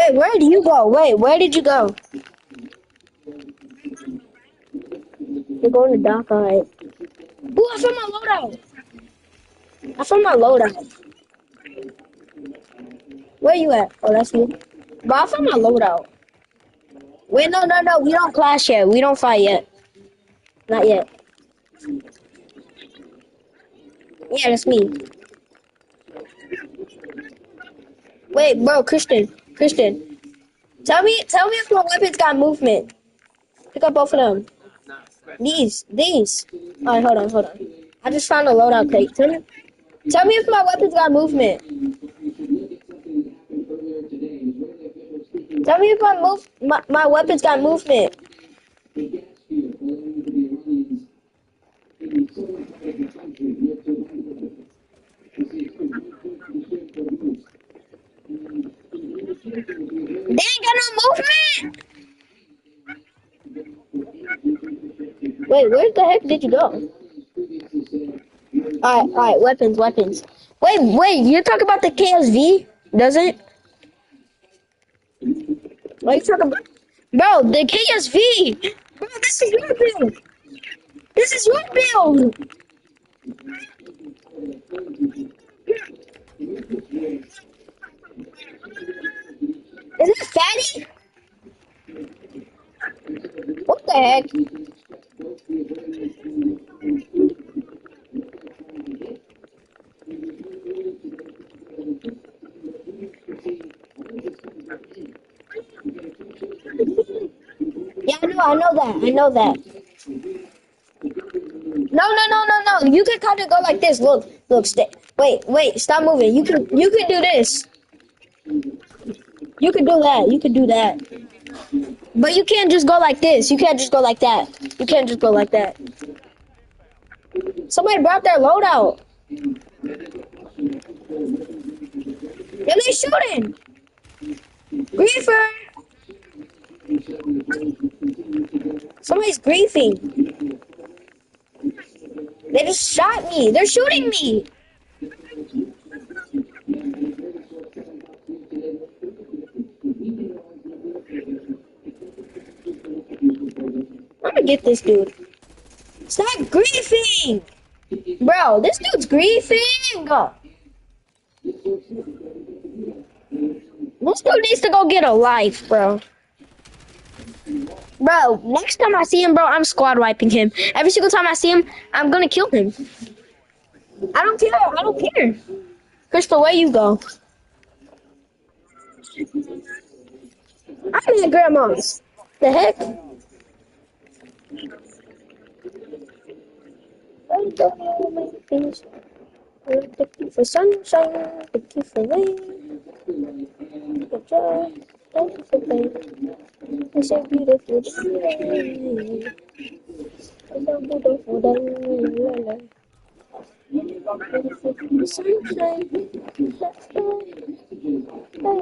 Wait, where do you go? Wait, where did you go? You're going to dock, alright. Ooh, I found my loadout. I found my loadout. Where you at? Oh, that's you. But I found my loadout. Wait, no. We don't clash yet. We don't fight yet. Not yet. Yeah, that's me. Wait, bro, Christian. Tell me if my weapons got movement. Pick up both of them. These. Alright, hold on. I just found a loadout crate. Tell me if my weapons got movement. Tell me if my weapons got movement. They ain't got no movement. Wait, where the heck did you go? Alright, weapons. Wait, you're talking about the KSV? Does it? What are you talking about? Bro, the KSV! Bro, this is your build! This is your build! Is it fatty? What the heck? Yeah, I know that. No. You can kind of go like this. Look, stay. Wait, stop moving. You can do this. You can do that. But you can't just go like this. You can't just go like that. Somebody brought their loadout. Yeah, they shooting. Griefer. Somebody's griefing. They just shot me. They're shooting me. I'm gonna get this dude. Stop griefing! Bro, this dude's griefing! This dude needs to go get a life, bro. Bro, next time I see him, bro, I'm squad wiping him. Every single time I see him, I'm gonna kill him. I don't care. Crystal, where you go? I'm at grandma's. The heck? I don't know my things. Thank you for sunshine. Thank you for rain. Good job. Thank you for pain. It's a beautiful day. It's a beautiful day. Beautiful sunshine. Let's go. Hey.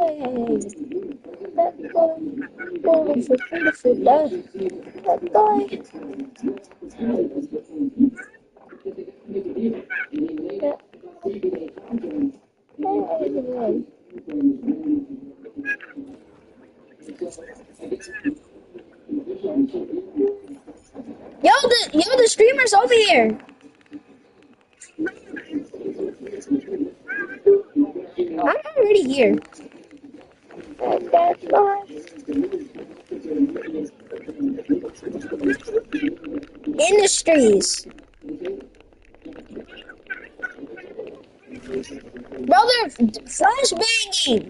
Let's go. Beautiful day. Let's go. Hey. The streamer's over here. I'm already here. Industries. Brother, flashbanging.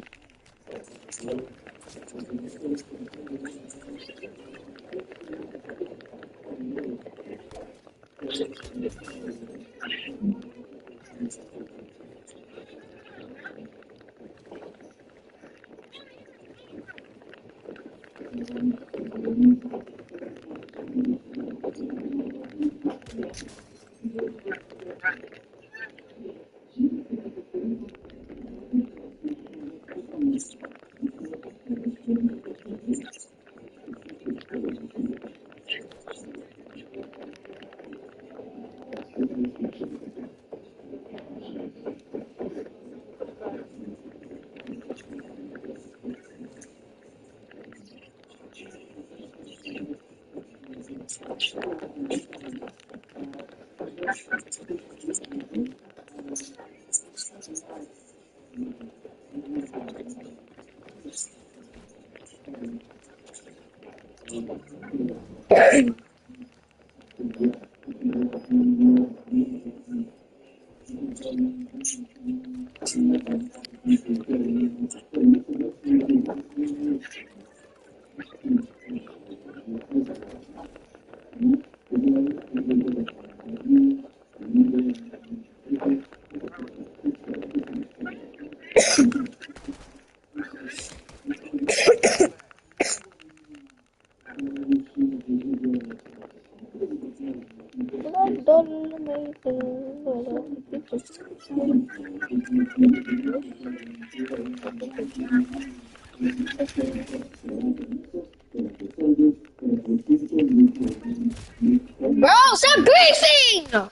Bro, stop griefing!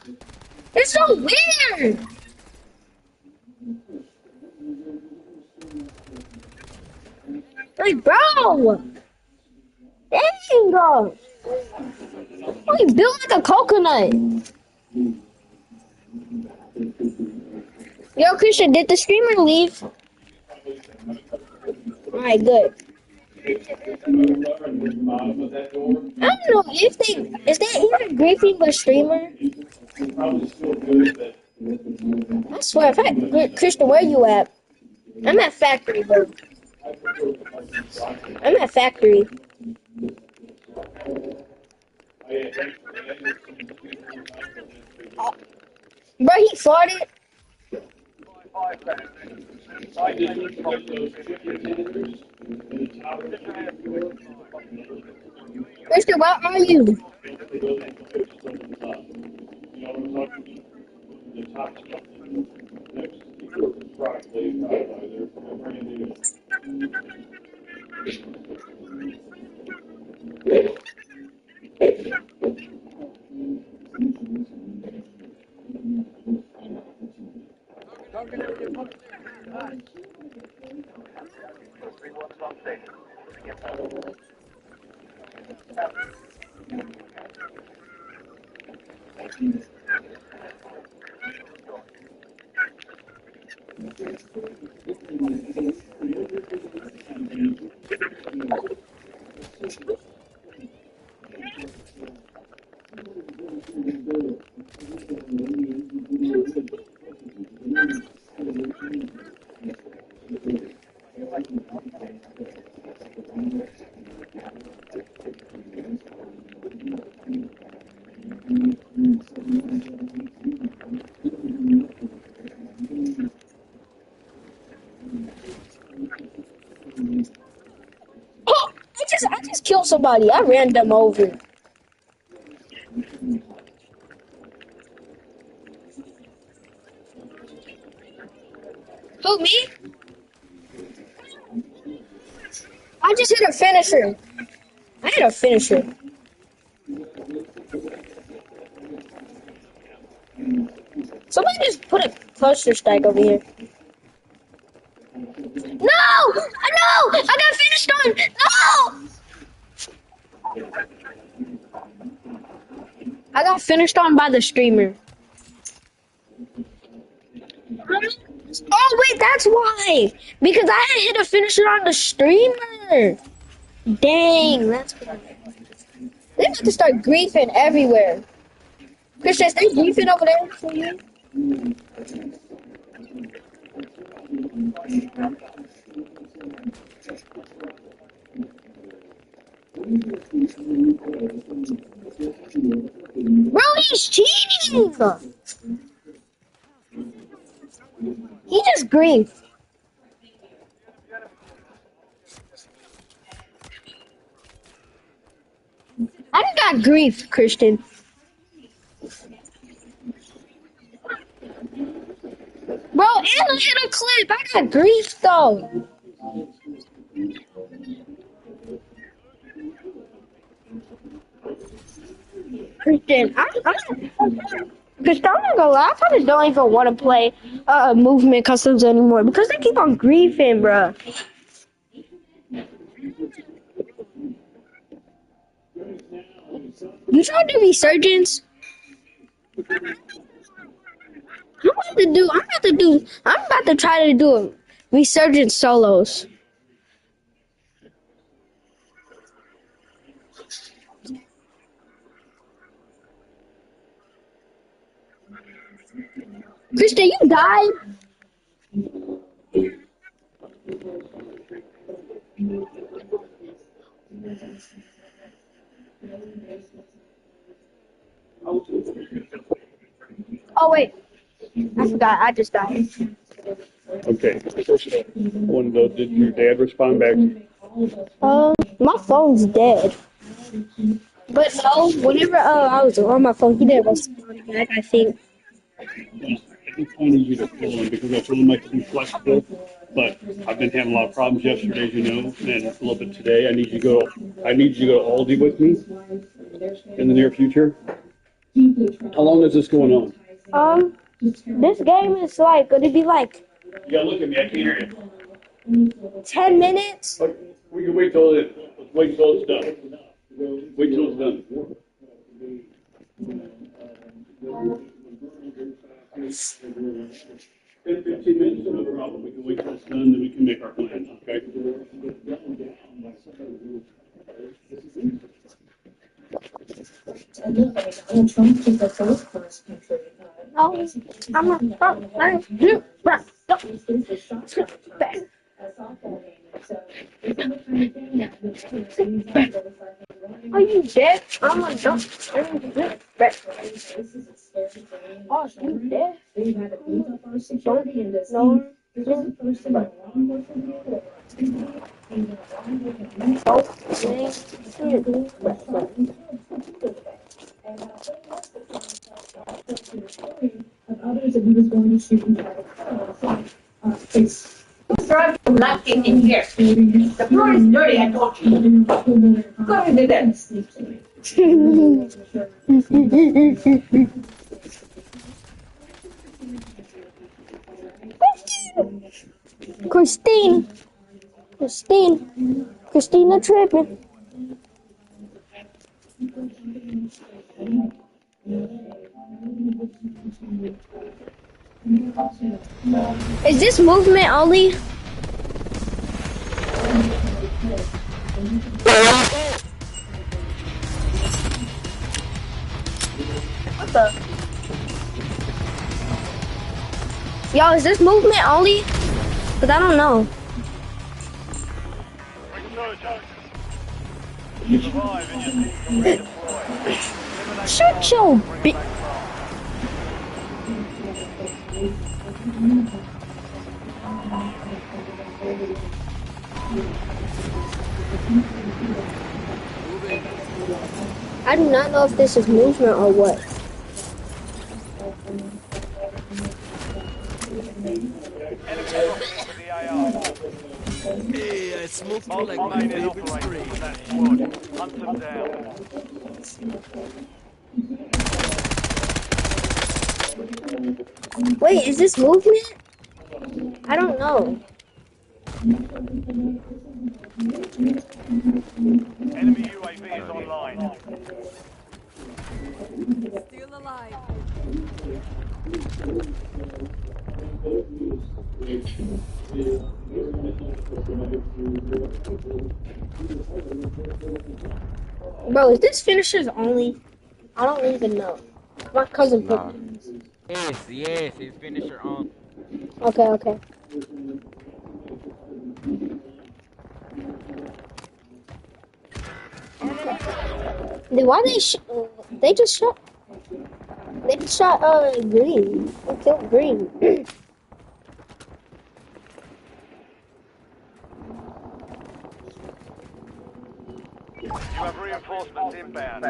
It's so weird! Like, bro! Dang! Bro. You built like a coconut. Yo, Christian, did the streamer leave? Alright, good. I don't know if they is that even griefing the streamer? I swear, if Christian, where you at? I'm at factory, bro. I'm at factory. Bro, he farted. Christian, where are you? Oh, I just killed somebody. I ran them over. Who, me? I just hit a finisher. I hit a finisher. Somebody just put a cluster stack over here. No! No! I got finished on! No! I got finished on by the streamer. Oh, wait, that's why! Because I had hit a finisher on the streamer! Dang, that's why. They have to start griefing everywhere. Christian, is they griefing over there for you? Bro, he's cheating! He just griefed. I just got grief, Christian. Bro, and I hit a clip. I got grief, though. Christian, Christian, I'm not gonna lie, I probably don't even want to play movement customs anymore because they keep on griefing, bro. You trying to be surgeons? I'm about to try to do a resurgence solos. Krista, you died? Oh, wait. I forgot. I just died. Okay. One of those, did your dad respond back? My phone's dead. But no, whenever I was on my phone, he didn't respond back, I think. I just wanted you to fill in because I told him I could be flexible, but I've been having a lot of problems yesterday, as you know, and a little bit today. I need you to go Aldi with me in the near future. How long is this going on? This game is like gonna be like You gotta look at me, I can't hear you. 10 minutes. We can wait till it's done. Wait till it's done. 10-15 minutes, no problem. We can wait till it's done, then we can make our plans, okay? No, I'm a Are you dead? I'm a dump. Oh, you dead? Others that he was going to shoot and try to kill. It's throwing some napkin in here. The floor is dirty, I told you. Go and do that. Christina tripping. Is this movement only? What the? Yo, is this movement only? Because I don't know. Shut your bitch. I do not know if this is movement or what. Hey, I smoked more like my favorite spray. Hunt them down. Wait, is this movement? I don't know. Enemy UAV is online. Still alive. Bro, is this finishers only? I don't even know. My cousin put Nah. Yes, it's finisher on. Okay. Then why they just shot Green. They killed Green. You have reinforcements inbound.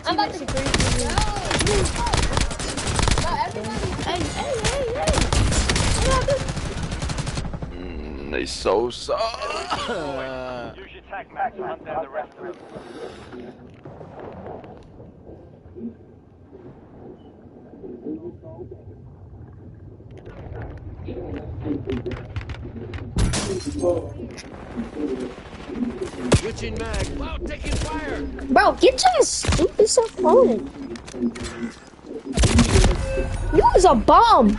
I'm about to agree with you. They so. Use your tac map to hunt down the rest of them. Switching mag. Wow, taking fire. Bro, get your stupid stuff on. You was a bomb.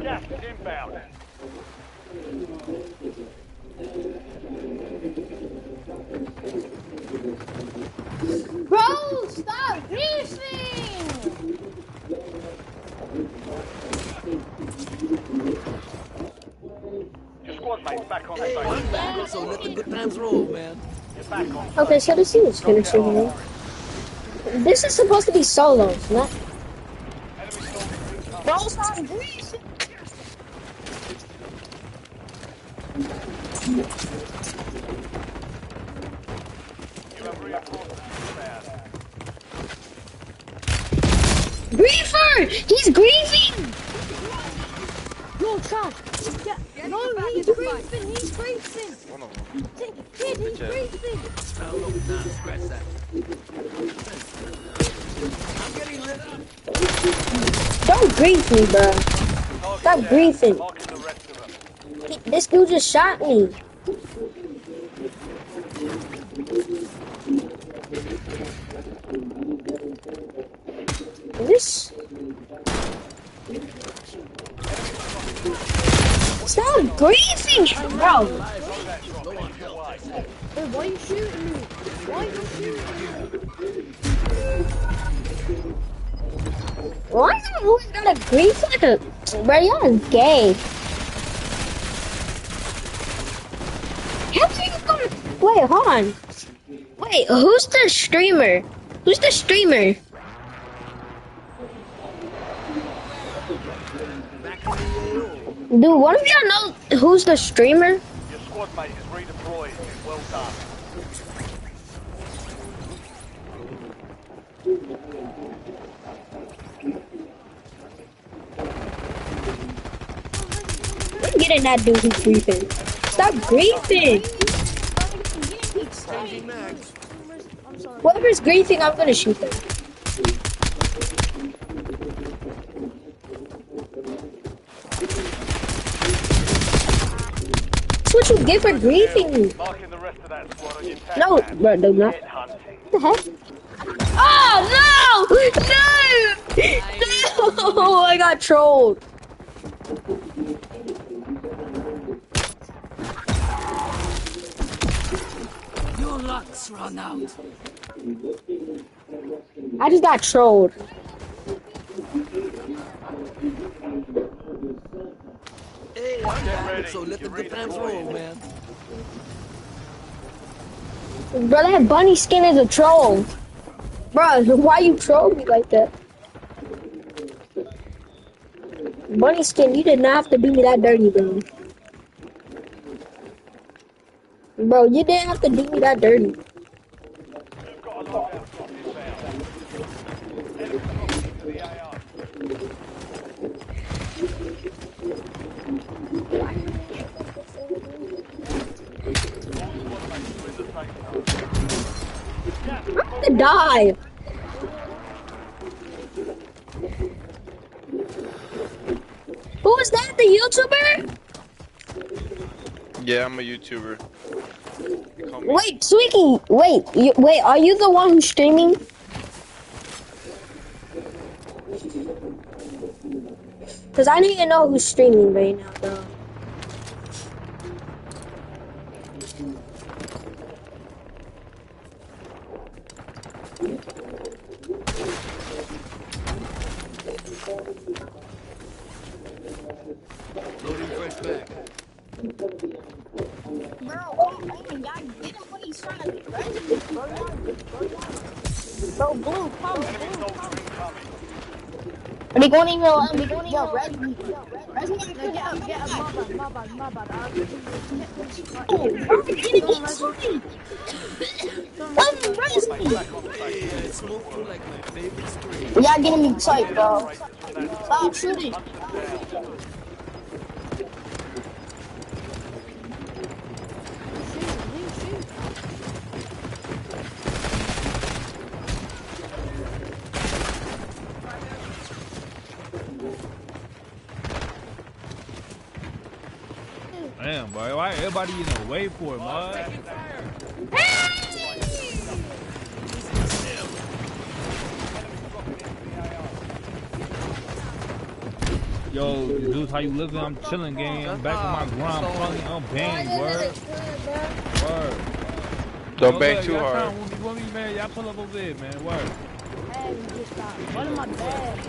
Gas is inbound. Bro, stop griefing! Your squad mate's back on the Hey, station. I'm back, so let the good times roll, man. You're back on. Okay, so the scene is finishing here. This is supposed to be solos, not. Bro, stop griefing. You have reinforcements inbound. Griefer! He's grieving! Yo, Chad! Yeah, no, he's griefing! He's griefing! One of them. Kid, he's Bitch. griefing! Oh, no, nah, scratch that. I'm getting lit up. Don't grief me, bro. Stop griefing. Marking the rest of them. This dude just shot me. This. Stop griefing, bro. Hey, why are you shooting me? Why are you shooting me? Why is it always gotta grief like a. Bro, y'all gay. How can you go. Wait, hold on. Wait, who's the streamer? Who's the streamer? Do one of y'all know who's the streamer? Your squad mate is redeployed. Well done. I'm getting that dude who's griefing. Stop griefing! Changing mags. I'm sorry. Whoever's griefing, I'm gonna shoot them. That's what you get for griefing me. Marking the rest of that squad on your tac No, map. bro, no, not. Head hunting. What the heck? Oh, no! No! No! I got trolled. Your luck's run out. I just got trolled. Hey, I'm back, ready. so let the You're good times roll, man. Bro, that bunny skin is a troll. Bro, why you troll me like that? Bunny skin, you did not have to do me that dirty, bro. Bro, you didn't have to do me that dirty. You've got a loadout drop inbound. Enemy dropping into the AR. I'm gonna die. Who was that? The YouTuber? Yeah, I'm a YouTuber. Call me. Wait, Sweeky, wait, are you the one who's streaming? Cause I need to know who's streaming right now, bro. Loading fresh back. Bro, oh my god, get him what he's trying to do, right? Bro, blue, come, blue, come. Are they going even on? They going even Yo, on? red, get up, my bad. Oh, Hey, I smoke through like my favorite screen. y'all getting me tight, bro. Stop shooting. boy. Why everybody in the way for it, boy? Yo, dude, how you living? I'm chilling, gang. I'm back on my grind, funny. I'm bang, word. Word. Don't bang too hard. You want me, man? Y'all pull up over there, man. Word. Hey, you just got one of my bags.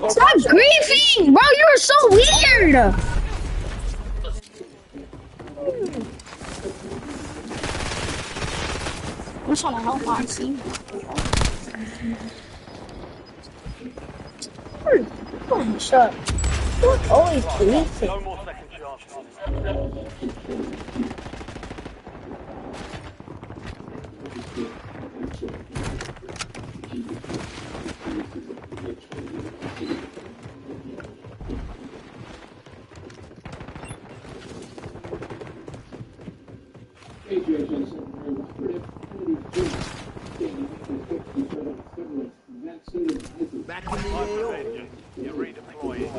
Stop griefing, bro. You are so weird. I'm trying to help my team. Oh, shut up. You're always griefing. No more second chances. Back in the AO. You're redeploying.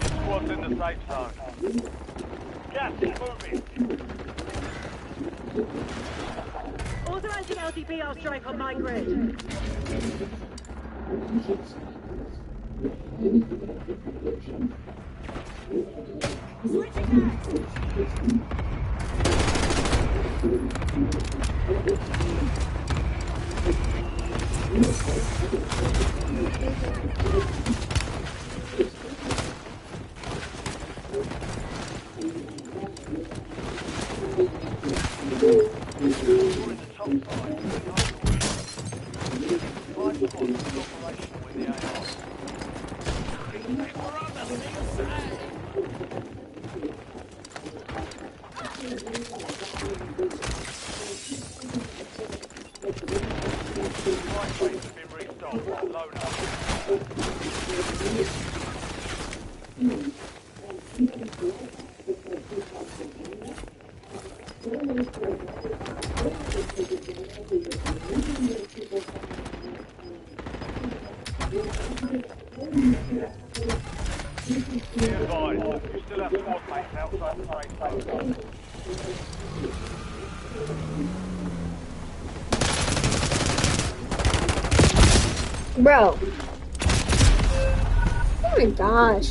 Squad's in the safe zone. Gas is moving. Authorizing LDPR strike on my grid. Bro. Oh my gosh.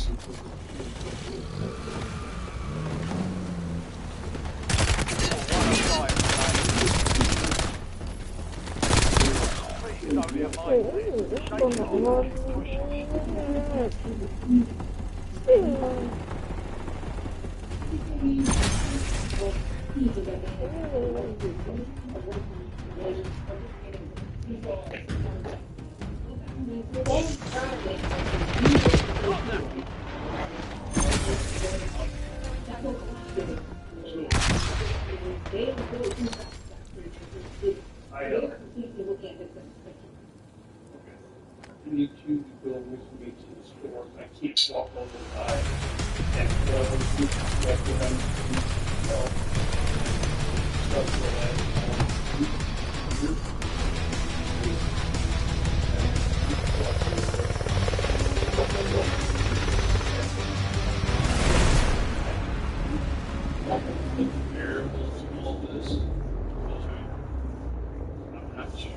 I need you to go with me to the store. I can't walk all the time. And we can get them stuff for that. I'm not sure.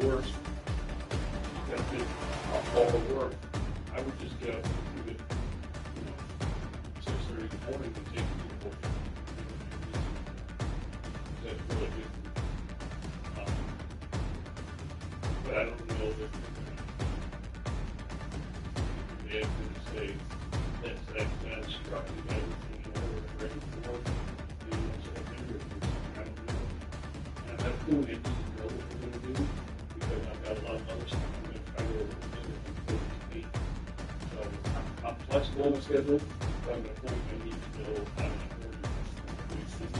Worse. That's been all the work. I would just get up and do it, 6:30 in the morning and take people. That's really good. But I don't know that they have to say that's structured everything in order to ready for work. I don't know. And I'm not doing it to know what we're going to do. Because I've got a lot of other stuff I'm going to try to do. So I'm flexible on the schedule, but I'm going to point I need to know how to do things.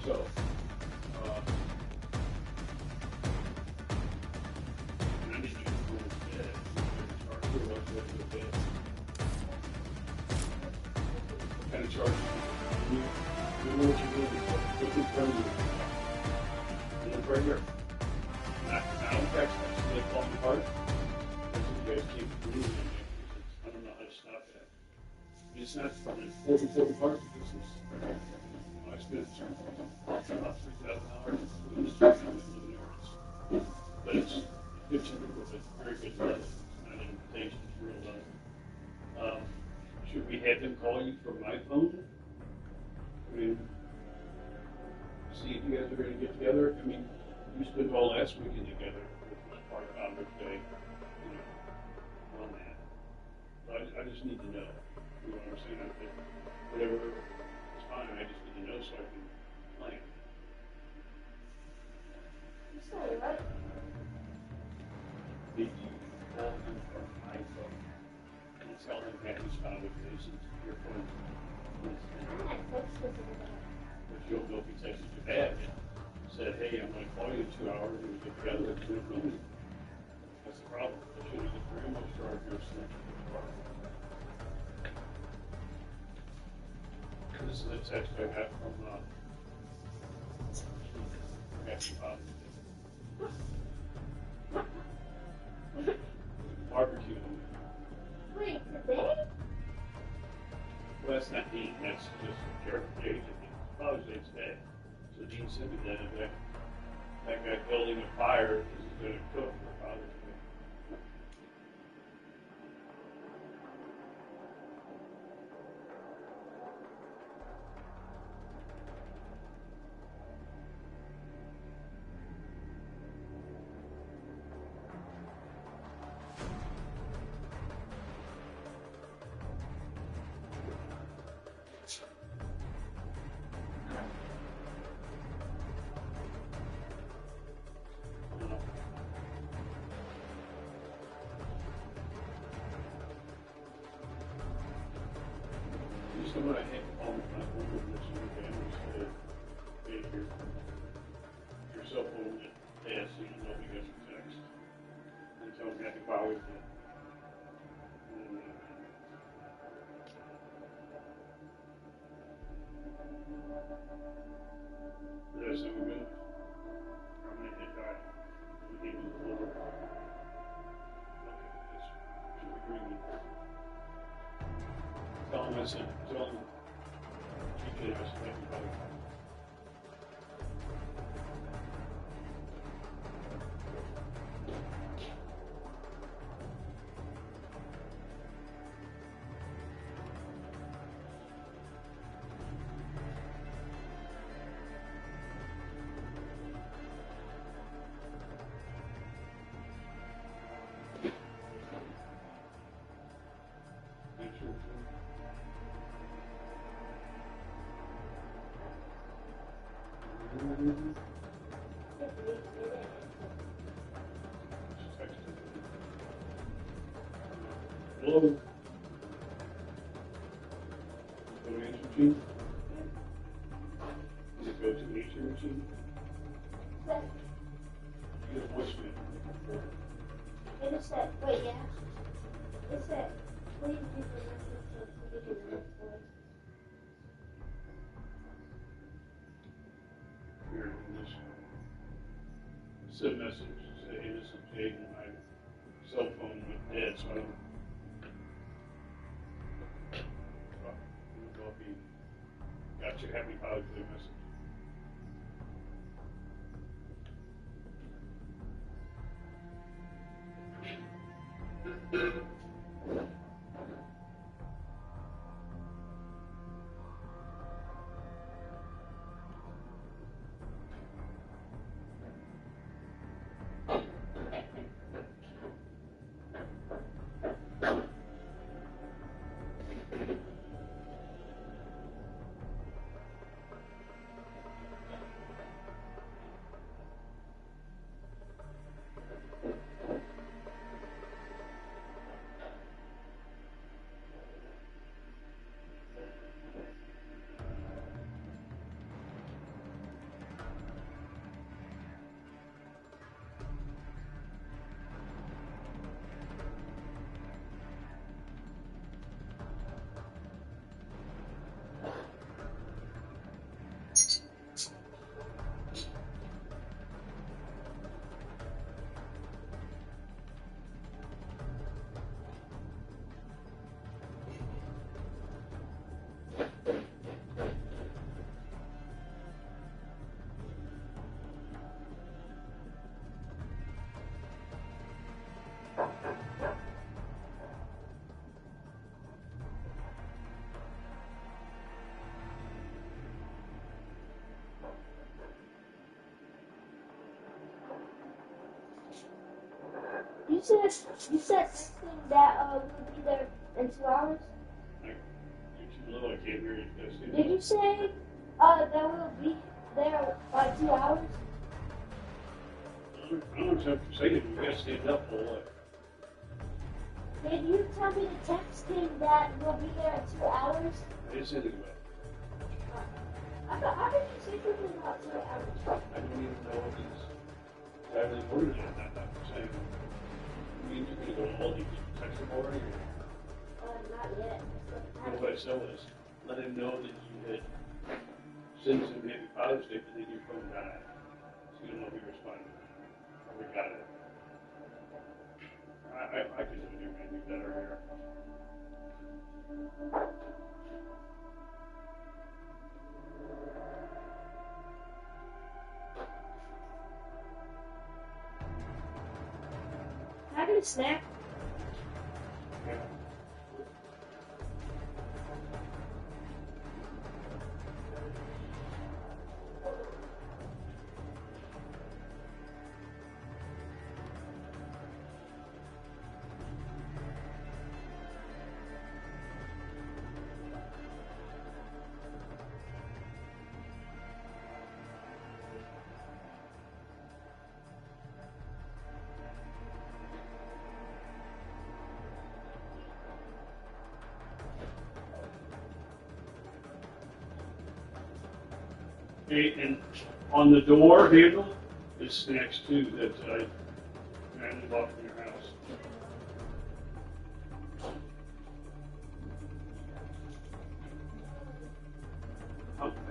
So, and I need you to go to bed. Start to go to bed. What kind of charge? You know what you're doing. Look in front of you. Look right here. I don't text them, so they call me hard. That's what you guys keep doing. I don't know how to stop that. It's not from an important part because I spent about $3,000 doing this trip in living areas. But it's good to do with a very good level. Not an invitation, it's real level. Should we have them call you from my phone? I mean, see if you guys are going to get together. I mean, we spent all last weekend together, which was part of Founders Day, on that. But I just need to know. You know what I'm saying? Whatever is fine, I just need to know so I can plan. You said it, right? Did you call him from my phone? And tell him Happy Founders Day since your phone. But you'll know if he texted you back. Said, hey, I'm going to call you in 2 hours and we get together at 2 o'clock. That's the problem. I should have just very much charged your sleep. This is a text I got from barbecue. Wait, today? Well, that's not Dean, that's just clarification. Father's Day today. So Dean sent me that guy building a fire is going to cook for Father's Day. So what I hate all the time when this your family said, hey, your cell phone went dead, so you know if you got some text. And tell them Happy Father's Day. Does that sound good? I'm going to hit that. We gave you the floor. Okay, that's should we bring you? Tell them I said, tell them GK I said Happy Father's Day. Hello? Go to answer, Gene? function? But You get a voicemail. it just said, wait, yeah. It said, please leave a message so we can look for it. Here, just send a message, say, hey, this is Jaden, my cell phone went dead, so I don't. I'll be, got you, happy Father's Day message. You said something that we'll be there in 2 hours. You're too low, I can't hear you. Did you say that we'll be there by 2 hours? I don't know what you're saying. You gotta stand up a lot. Did you tell me to text him that we'll be there in 2 hours? I didn't say anything about it. I did you say something about 2 hours? I don't even know what these exactly worded it. I'm not saying. You mean you're gonna go all you text him already? Not yet. What I said was, let him know that you had sent him Happy Father's Day, but then your phone died. So you don't know if he responded. Or we got it. I could do it, man. Do better here. Can I get a snack? Okay, and on the door handle is snacks too that I randomly bought from your house.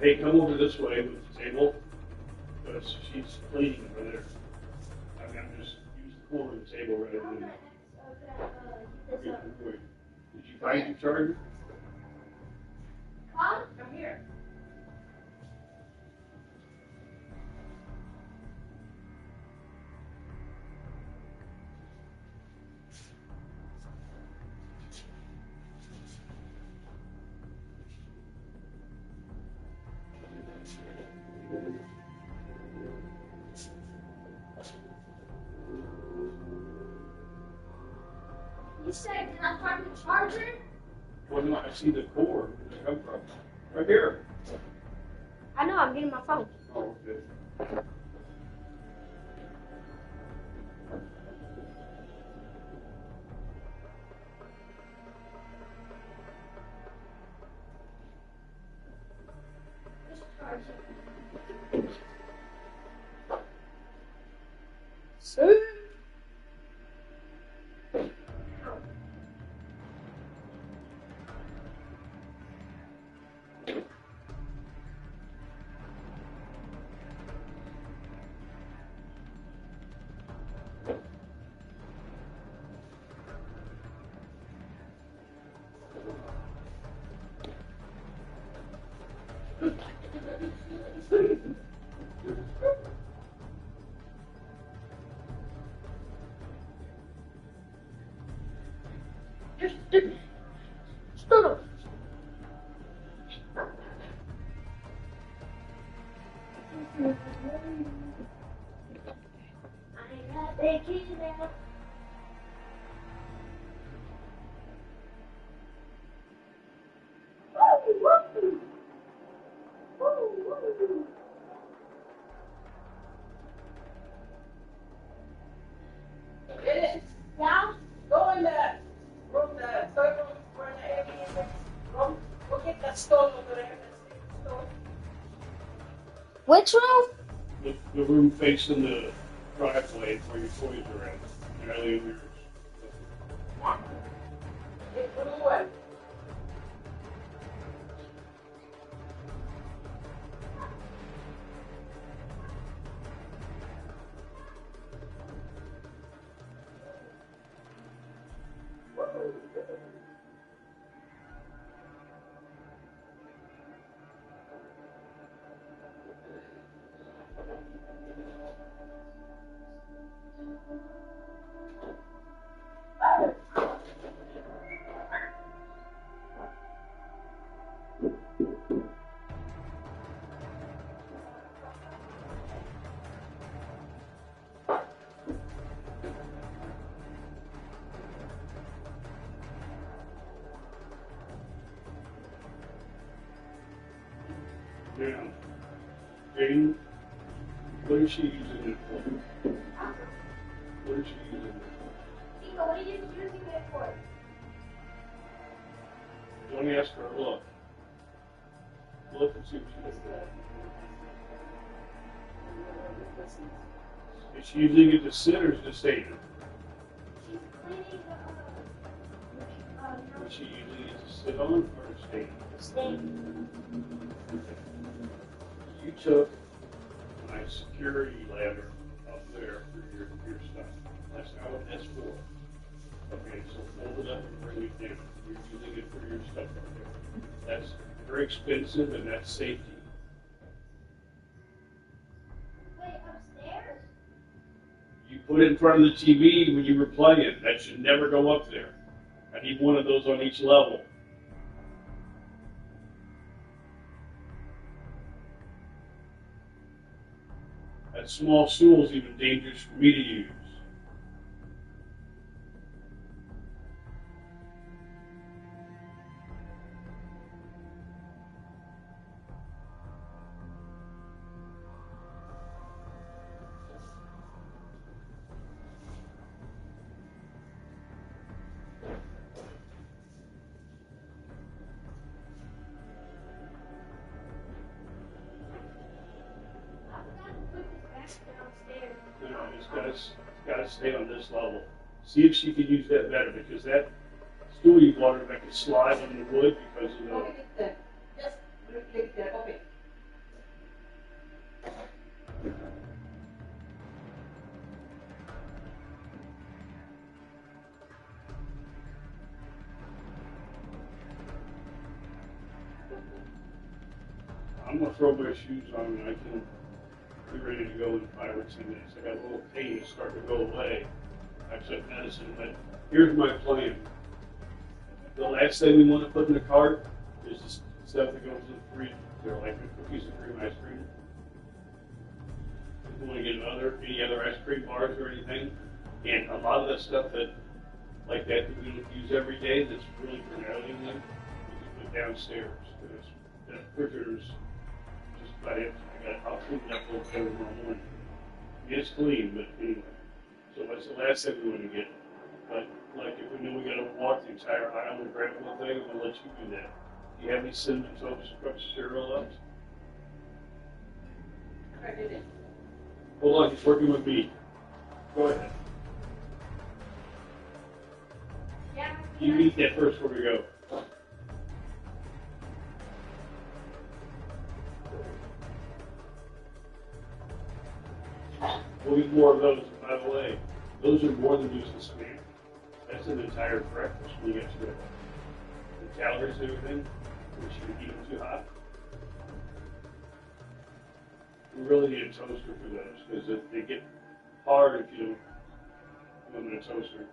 Hey, come over this way with the table, because she's cleaning over there. I'm gonna just use the corner of the table rather than. Did you find your charger? Huh? I'm here. You said, can I find the charger? Well, no, I see the cord. Where'd it come from? Right here. I know, I'm getting my phone. Oh, okay. Which charger? Stop. Yeah. Go in the room, the third room where the Airbnb room. Go get that stove over there. That stove. Which room? The room facing the driveway where your toys are at. They're really yours. Hey, put them away. Now, Jane, what is she using it for? What is she using it for? Eva, what are you using it for? Don't ask her, look. Look and see what she does with that. Is she using it to sit or to stand? Is she using it to sit on or to stand? Stand. You took my security ladder up there for your stuff. That's not what that's for. Okay, so fold it up and bring it down. You're using it for your stuff up there. That's very expensive and that's safety. Wait, upstairs? You put it in front of the TV when you were playing. That should never go up there. I need one of those on each level. That small stool is even dangerous for me to use. It's got to stay on this level. See if she can use that better, because that stool you bought her that could slide on the wood because of the. Okay, just click there. Okay. I'm gonna throw my shoes on and I can be ready to go in 5 or 10 minutes. I got a little pain that's starting to go away. I took medicine, but here's my plan. The last thing we want to put in the cart is the stuff that goes in the freezer. They're like cookies and cream ice cream. If you want to get any other ice cream bars or anything, and a lot of that stuff that we don't use every day that's really for an alien thing, we can put downstairs. Because that refrigerator's just about empty. I'll clean it up a little better tomorrow morning. It's clean, but anyway. So that's the last thing we want to get. But like if we know we got to walk the entire aisle and grab one thing, we'll let you do that. Do you have any cinnamon toast crunch cereal left? I did it. Hold on, he's working with me. Go ahead. Yeah. You eat that first before we go. We'll eat more of those, by the way. Those are more than just a snack. That's an entire breakfast when you get to it. The calories and everything, which you eat them too hot. We really need a toaster for those because they get hard if you don't run a toaster.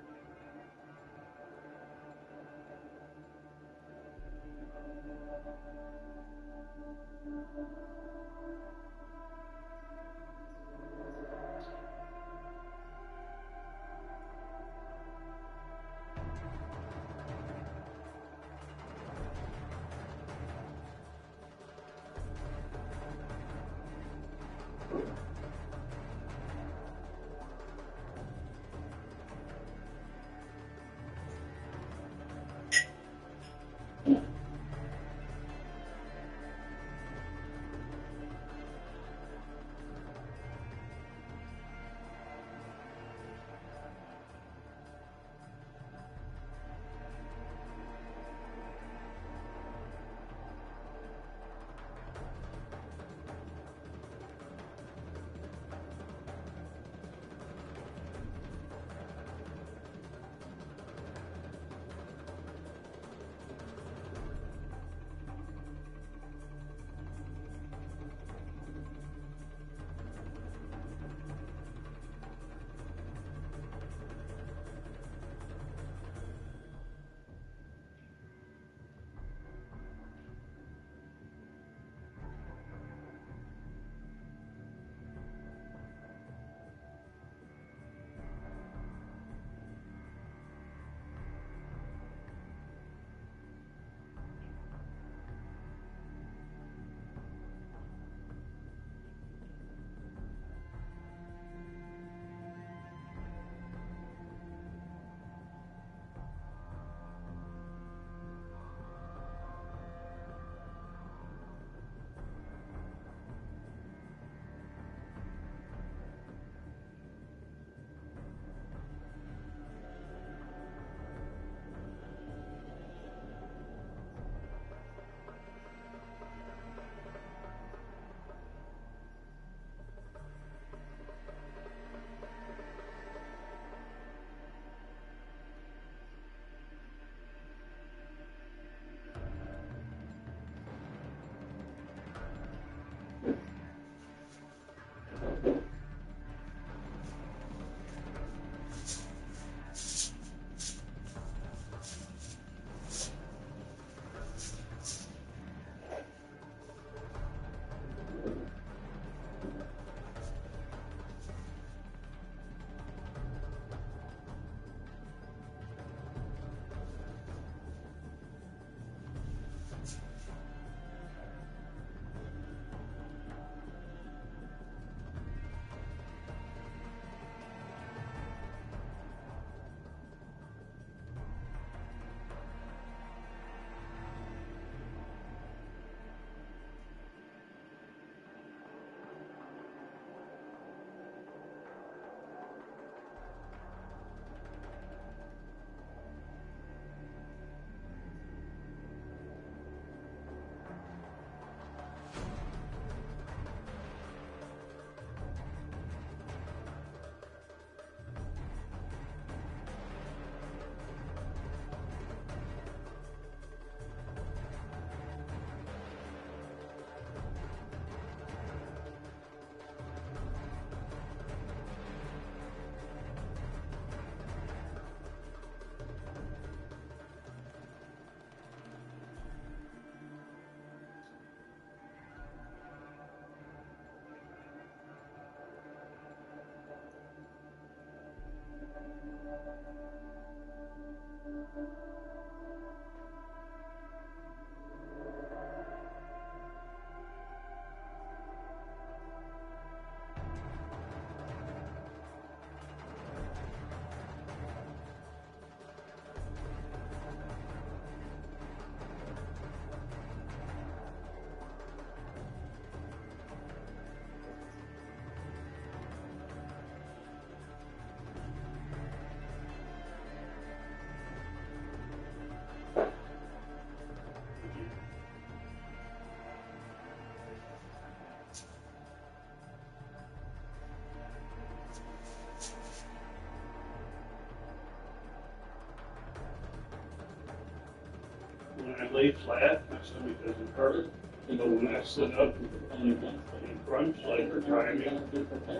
When I lay flat, my stomach doesn't hurt. But when I sit up, it only one thing. crunch like we're trying to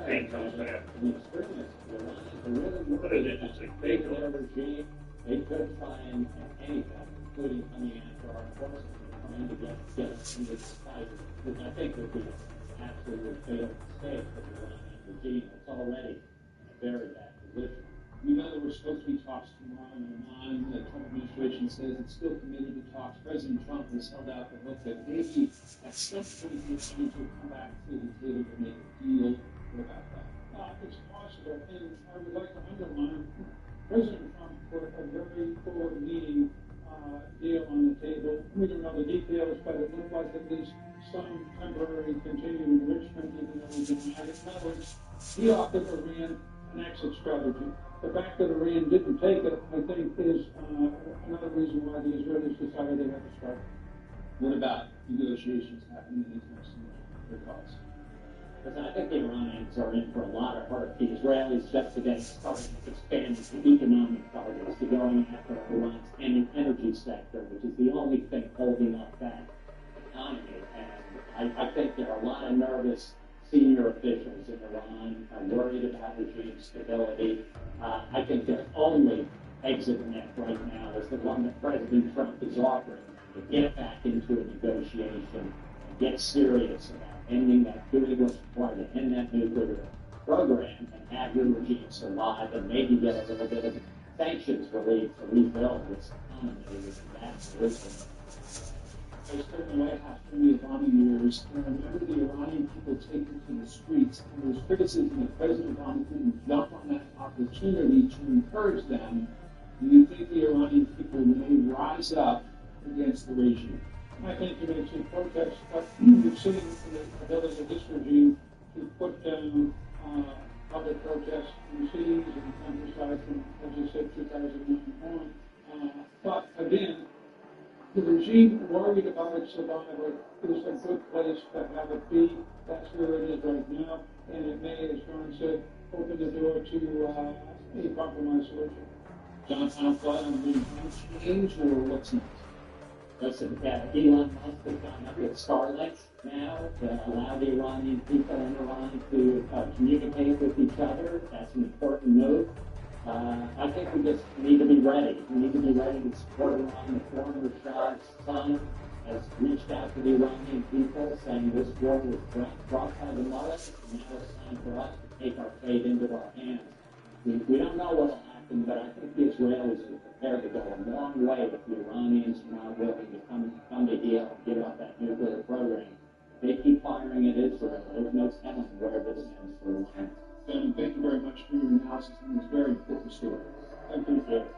make things bad. But is it just like big? They could try and anything, including coming after our forces and trying to get us into this fight, which I think would be an absolutely fatal mistake for the Iranian regime. It's already in a very bad position. We know there were supposed to be talks tomorrow in Oman. The Trump administration says it's still committed to talks. President Trump has held out the hope that maybe at some point he's going to come back to the table to make a deal. What about that? It's possible, and I would like to underline President Trump put a very forward-leaning deal on the table. We don't know the details, but it looked like at least some temporary continued enrichment, even though we denied it. In other words, he offered Iran an exit strategy. The fact that Iran didn't take it, I think, is another reason why the Israelis decided they had to strike. What about negotiations happening internationally for cause? Because I think the Iranians are in for a lot of hurt. The Israelis just against starting to expand the economic targets to going after Iran's energy sector, which is the only thing holding up that economy. And I think there are a lot of nervous senior officials in Iran worried about regime stability. I think their only exit net right now is the one that President Trump is offering, to get back into a negotiation and get serious about ending that, doing what's required to end that nuclear program and have your regime survive and maybe get a little bit of sanctions relief to rebuild this economy with that solution. I spent the White House for the Obama years, and I remember the Iranian people taking to the streets, and there was criticism that President Obama couldn't jump on that opportunity to encourage them. Do you think the Iranian people may rise up against the regime? I think you may see protests, but you've seen the ability of this regime to put down other protests in cities and countryside from, as you said, 2009 on. But again, the regime worried about its survival is a good place to have it be. That's where it is right now, and it may, as John said, open the door to a compromise solution. John, how far on the change or what's next? Listen, Elon Musk has gone up with Starlink now to allow the Iranian people in Iran to communicate with each other. That's an important move. I think we just need to be ready. We need to be ready to support Iran. The former Shah's son has reached out to the Iranian people saying this war was brought by the mullahs, and now it's time for us to take our fate into our hands. We don't know what will happen, but I think the Israelis are prepared to go a long way if the Iranians are not willing to come to heel and give up that nuclear program. They keep firing at Israel. There's no telling where this ends for Iran. Ben, thank you very much for your analysis on this very important story. I appreciate it.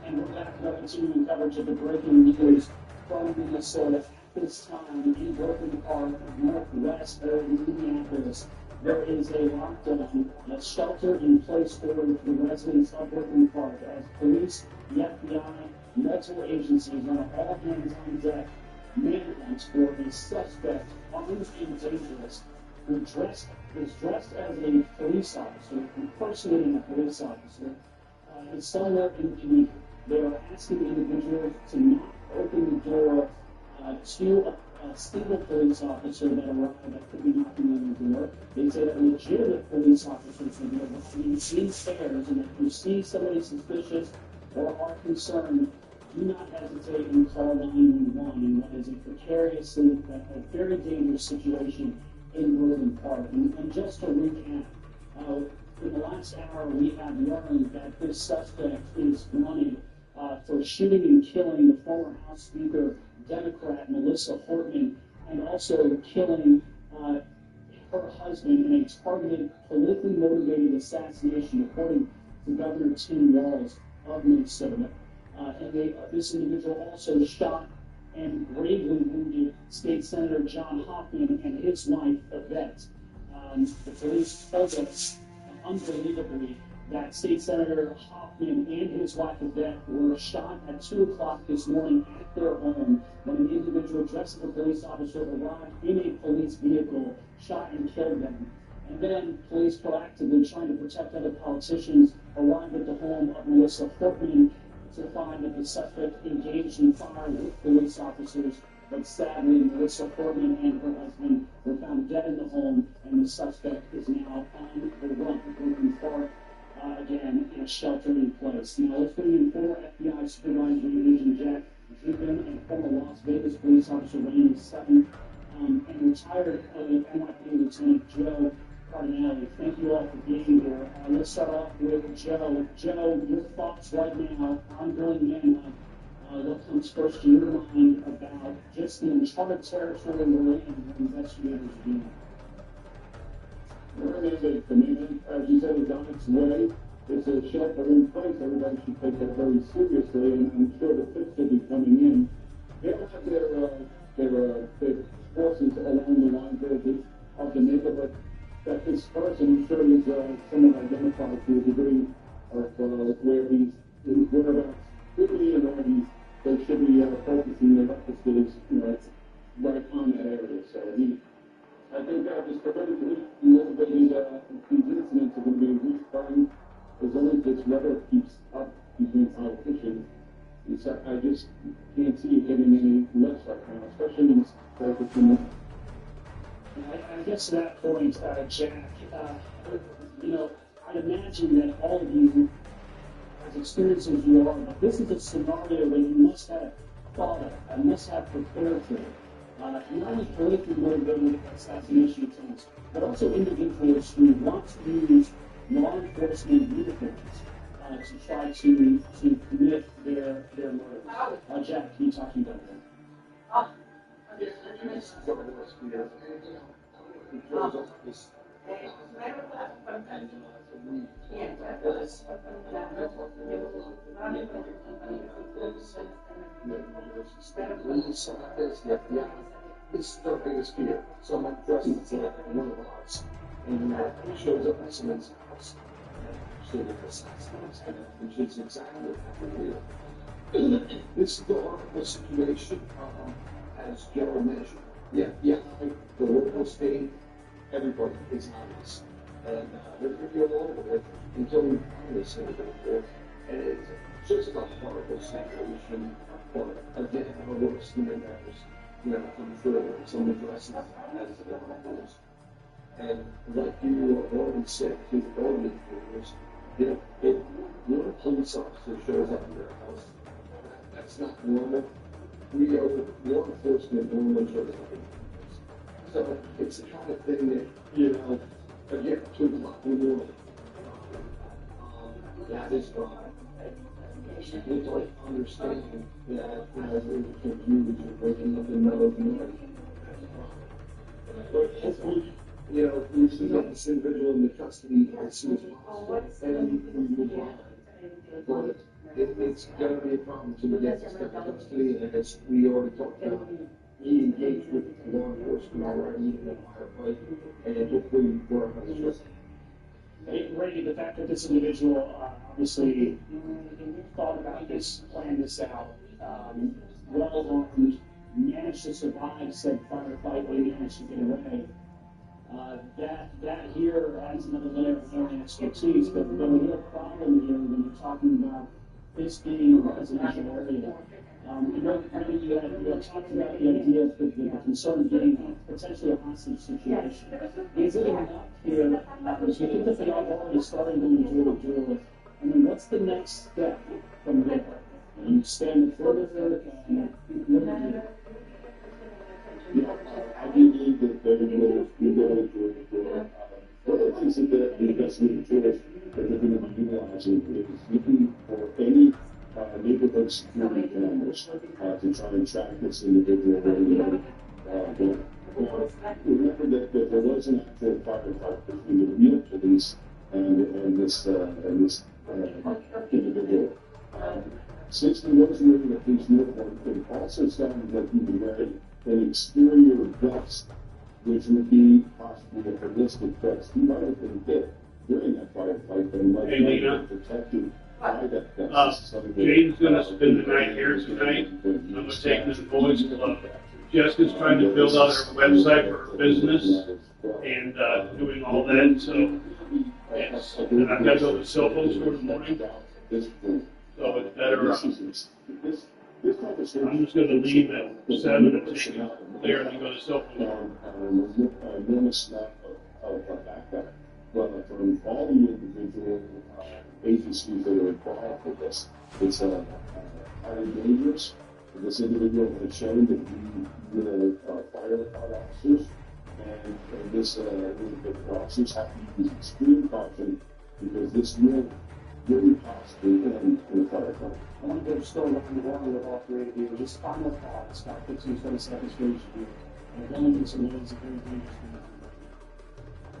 And we're back to continuing coverage of the breaking news from Minnesota. At this time, in Brooklyn Park, northwest of Minneapolis, there is a lockdown, a shelter-in-place order for the residents of Brooklyn Park as police, the FBI, multiple agencies are all hands on deck. Manhunt for a suspect, armed and dangerous, who is dressed as a police officer, impersonating a police officer. And somewhere in the they are asking individuals to not open the door to a single police officer that arrived that could be knocking on the door. They say that legitimate police officers will be arriving in pairs, and if you see somebody suspicious or are concerned, do not hesitate and call 911 in what is a precariously, a very dangerous situation in Brooklyn Park. And just to recap, in the last hour we have learned that this suspect is wanted for shooting and killing the former House Speaker, Democrat Melissa Hortman, and also killing her husband in a targeted, politically motivated assassination, according to Governor Tim Walz of Minnesota. This individual also shot and gravely wounded State Senator John Hoffman and his wife, Yvette. The police told us, unbelievably, that State Senator Hoffman and his wife, Yvette, were shot at 2 o'clock this morning at their home when an individual dressed as a police officer arrived in a police vehicle, shot and killed them. And then police, proactively trying to protect other politicians, arrived at the home of Melissa Hortman to find that the suspect engaged in fire with police officers, but sadly, Melissa Portman and her husband were found dead in the home, and the suspect is now on the run, looking for again in a shelter-in-place. Now, let's bring in former FBI Supervisor Agent Jack Zubin and former Las Vegas police officer Randy Sutton, and retired NYPD Lieutenant Joe Cardinelli. Thank you all for being here. Let's start off with Joe. Joe, your thoughts right now on Burlingame. What comes first to your mind about just the uncharted territory we're in and the investigators are doing? We're in a commitment, as you said, is on its way. It's a shelter in place. Everybody should take that very seriously, and I'm sure the fix will be coming in. They have their forces along the lines of the neighborhood. That this person, I'm sure, is somewhat identified to a degree of where he's whereabouts could be and where they should be focusing their efforts is, right on that area. So I think just preventing these incidents are going to be recurring as long as this weather keeps up between politicians. I just can't see it getting any less right now, especially in this focus. I guess to that point, Jack, I'd imagine that all of you, as experienced as you are, but this is a scenario that you must have thought of and must have prepared for. Not only politically motivated assassination attempts, but also individuals who want to use law enforcement uniforms to try to commit their murders. Jack, can you talk to me about that? This is their biggest fear. Someone dresses like one of ours, and he shows up at someone's house. So that assassinates him, which is exactly what we're doing. This is the horrible situation, as Joe mentioned. Yeah, the local state, everybody is on this. And we're going to go over it until we find this individual. And it's just a horrible situation. But again, our worst human matters. I'm sure some addresses as the horribles. And like you already said to the audience viewers, if your police officer shows up at your house, that's not normal. We are law enforcement normally shows up. So it's the kind of thing that, again, 2 o'clock in the morning, that is why it's like understanding that as we confused, you're waking up in the middle of the night. But hopefully, we should get this individual in the custody as soon as possible, and we move on. But it's going to be a problem to get this stuff in custody, and as we already talked about, he engaged with law enforcement already in the firefight, and hopefully we're on the trip. Ray, the fact that this individual obviously thought about this, planned this out, well armed, managed to survive said firefight, but he managed to get away. That here adds another layer of learning expertise, but the real problem here when you're talking about this being a residential area. You had talked about the idea of the concern being potentially a hostage situation. Is it enough here? Do you think that they are already starting to do it? I mean, what's the next step from there? You expand it further? I do believe that they will be going to one of the things that the investigative tools that they're going to be utilizing is looking for any neighborhood security cameras to try and track this individual. Remember that there was an actual firefight between the real police and this individual. Since he was wearing a police uniform, it also sounded like he was wearing an exterior vest, which would be possibly a ballistic vest. He might have been hit during that firefight, but he might have been protected by that vest. Jaden's going to spend the night here tonight. I'm going to take this boys club. Jessica's trying to build out her website for her business and doing all that. So, yes. And I've got to go to cell phone store in the morning. So it's better This conversation. I'm just gonna leave at 7 and take it there and go to cell phone. Enormous amount of backup from all the individual agencies that are involved with this. It's highly dangerous. This individual has shown that he fire officers, and the officers have to use extreme caution because this will very possibly end in a firefight. I want to go still looking to water with all three of you. Just final thoughts, about 15, 20 seconds for each of you. And we're going into some ways of very dangerous things.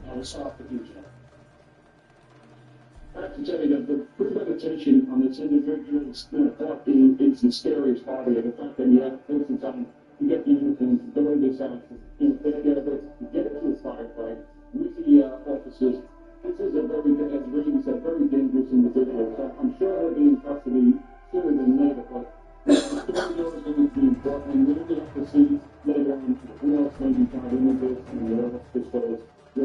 Now we'll start with you, Jeff. I have to tell you that the premeditation on this individual is the scariest part of it. The fact that you have to take some time to get the uniform, to go to this house, put together, to get it to a firefight with the officers. This is a very, as Richard said, very dangerous individual. So I'm sure he'll be in custody sooner than later, but the story is going to be important. And we're going to have to see later on who else may be tied into this and whatever this goes. The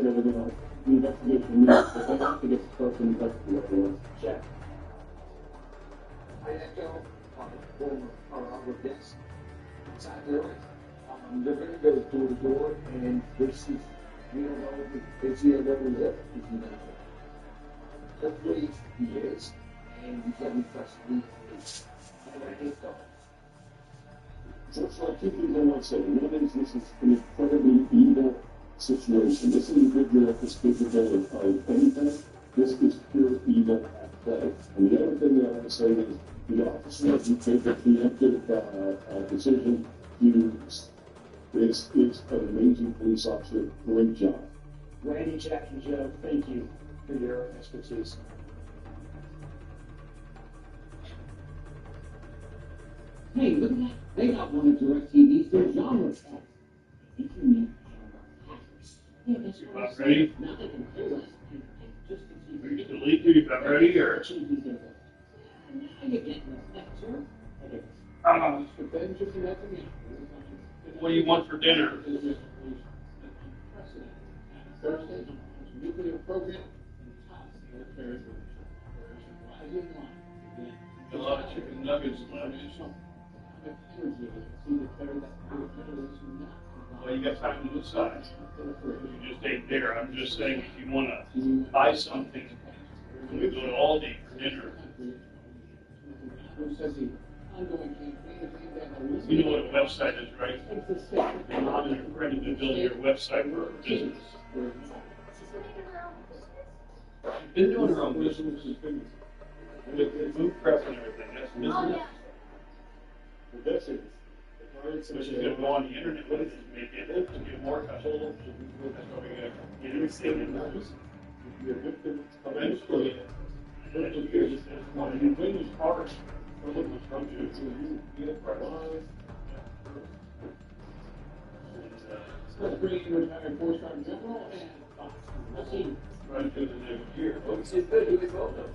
investigation needs, but they have to get the person in custody of the check. I echo our guests. Exactly right. They're going to go door to door, and this is, we don't know if it's here whether it's hopefully he is, and he's getting custody. So it's like two things I want to say. One is this is an incredibly evil situation. This individual is capable of anything. This is pure evil at play. And the other thing that I want to say is the officer who made the preemptive decision is an amazing police officer. Great job. Randy, Jack, and Joe, thank you for your expertise. Hey, look at that. They got one of DirecTV's their genre channel. Yeah, that's You what I'm about ready? saying. Now they can play us. Just to see. Are you delete? You about ready or? Now you're getting us that, sir. What do you want for dinner? Thursday, nuclear program. A lot of chicken nuggets left. Well, you got time to decide. You just ate there. I'm just saying, if you want to buy something, we go to Aldi for dinner. You know what a website is, right? You're not accredited to build your website for a business. You've been doing her own business. With food prep and everything, that's business. The best is, So she's gonna go on the internet with it and make it to get more customers. That's why we gotta get everything in numbers. Eventually, when you win these parts, someone will come to you, get a price. Let's bring in retired four-star general and let's see. Right to the next year. Well, it's good, he was well done.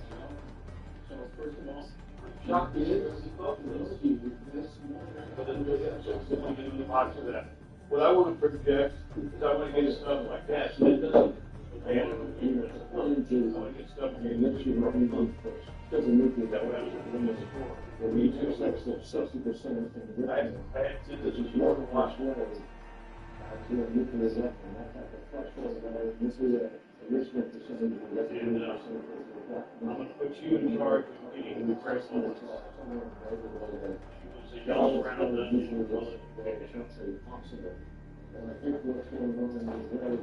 So first of all, shocked is, But then we have someone in the box of that. What I want to project is I want to get stuff like that, so it doesn't. I want to get stuff here next year, running on first. doesn't look like That way I'm going to support. For me, just like 60% of things. I had to, this is more more than than watch watch. to a nuclear weapon, that type of threshold, this is a enrichment percentage. And, I'm going to put you in charge of getting the price on it. Y'all around the and I think what's going on in Israel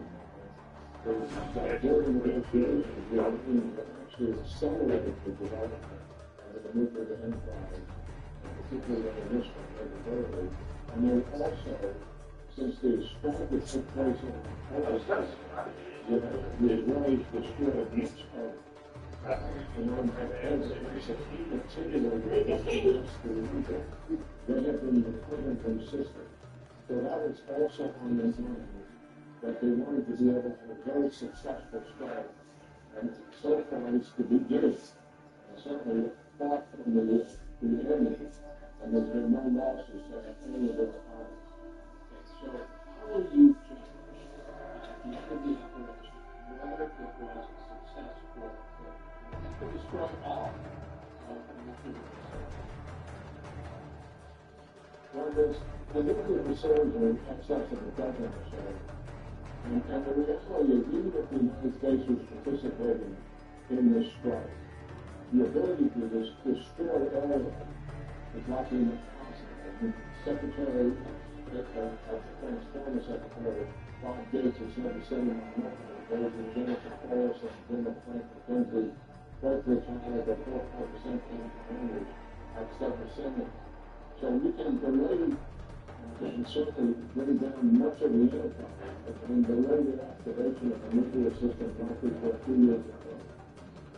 is that during negotiations, the other thing that actually accelerated the development of the nuclear enterprise, particularly the enrichment capability. And then also, since the strike that took place in the Israelis destroyed much of they have been recruiting consistent. So that was also on their mind, that they wanted to be able to have a very successful strike. And so far it's the beginning. And certainly far from the enemy. And there's been no losses at any of those times. So how will you judge the end of the operation, whether it was successful? To destroy all of the nuclear the nuclear facilities are in excess of a dozen or so. And the reality is, even if the United States was participating in this strike, the ability to destroy oil is likely not possible. The Secretary of Defense, former Secretary Bob Gates, has never said in my mind. Those in Jennifer Flores and General Frank McKenzie both retired at 4% commanders at 7%. So we can delay and certainly bring down much of the enterprise and delay the activation of the nuclear system likely for 2 years ago.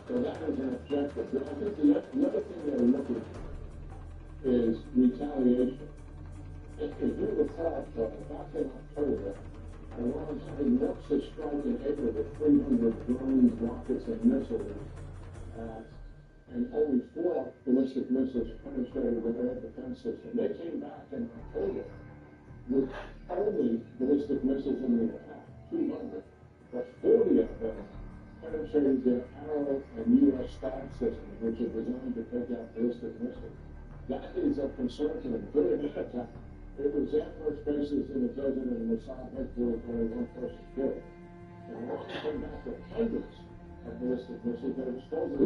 So that is an objective. But I think the other thing they're looking at is retaliation. If you recall, back in October, Iran having launched a strike in April with 300 drones, rockets, and missiles, and only 4 ballistic missiles penetrated the air defense system. They came back in October with only ballistic missiles in the attack, 200, but 40 of them penetrated the Arrow and U.S. STAB systems, which are designed to take out ballistic missiles. That is of concern to them. During that attack, it was Air Force bases in the desert and the Mossad headquarters where 1 person killed. And Iran came back with hundreds of ballistic missiles that exposed the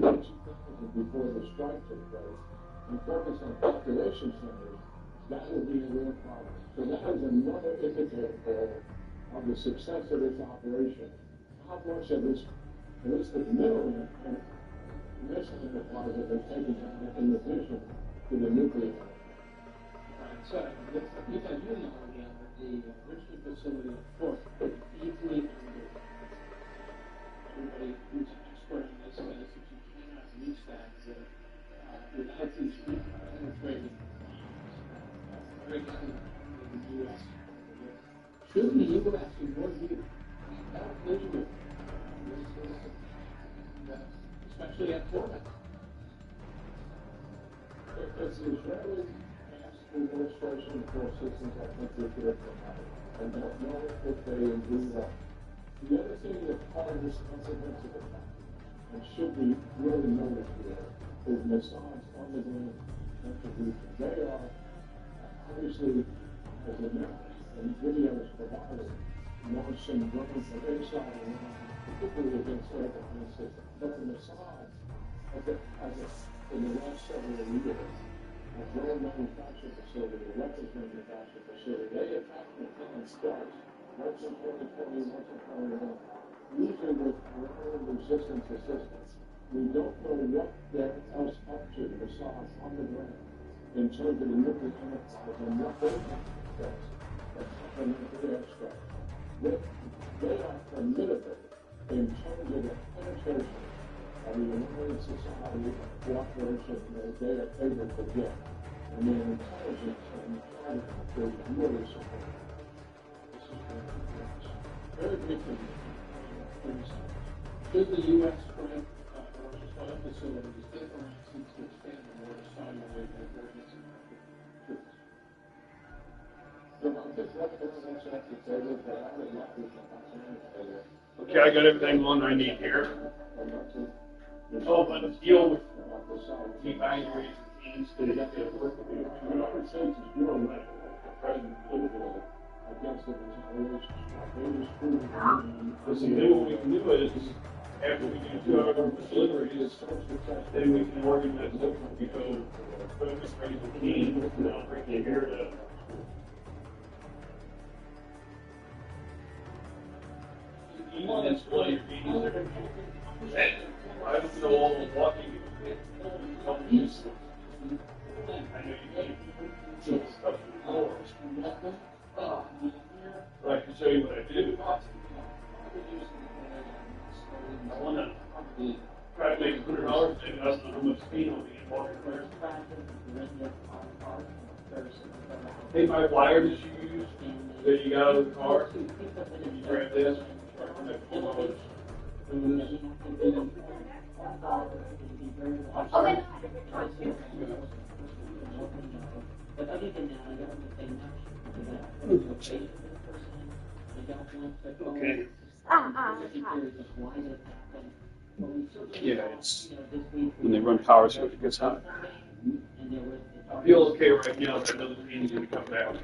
before the strike took place and focused on population centers. That would be a real problem. So that is another indicator of the success of this operation. How much of this ballistic missile enterprise have been taken down in addition to the nuclear? So, because you know, again, that the Richmond facility, of course, easily under. Everybody who's an expert in this says that you cannot reach that without these penetrating breaks in the U.S. Should the U.S. in your view have Israel, especially at Florida? As the Israelis administration for systems, I think they should have done that. I don't know if they agree that. The other thing that's part of this consequential attack, and should be really noticed here, is Mossad's on-the-ground contribution. They are obviously, as a network and videos provided, launching drones from inside Iran, particularly against air defense systems. But the Mossad, in the last several years, a drone manufacturing facility, a weapons manufacturing facility, they attack McClellan strikes, once in 2020, once in 2021, usually with Iran resistance assistance. We don't know what they're else up to besides on the ground in terms of the nuclear enterprise and what they have success that's happening to their strikes. They are formidable in terms of the penetration of the Iranian society cooperation that they are able to get. And their intelligence and intelligence is really supported. This is very briefly. Should the U.S. grant oil facilities if Iran seeks to expand the war to Saudi Arabia and troops? Okay, I got everything on I need here. Oh, but the deal with keep angry teams to get the work of the United States is doing that. President Israel against the retaliation strike. Listen, then what we can do is, after we do 2 hours of deliveries, then we can organize it because focus raise the team, and I'll bring you here to. You want to display your meetings there. I don't know all the walking. I know you can't do stuff before. But I can show you what I do. I want to try to make $100 and I don't know how much speed I'll be walking there. Hey, my flyer that you use, that you got out of the car, if you grab this, But other than that, I don't think much. Okay. Yeah, it's when they run power switch, it gets hot. And there was I feel okay right now, but I know the pain's gonna come back.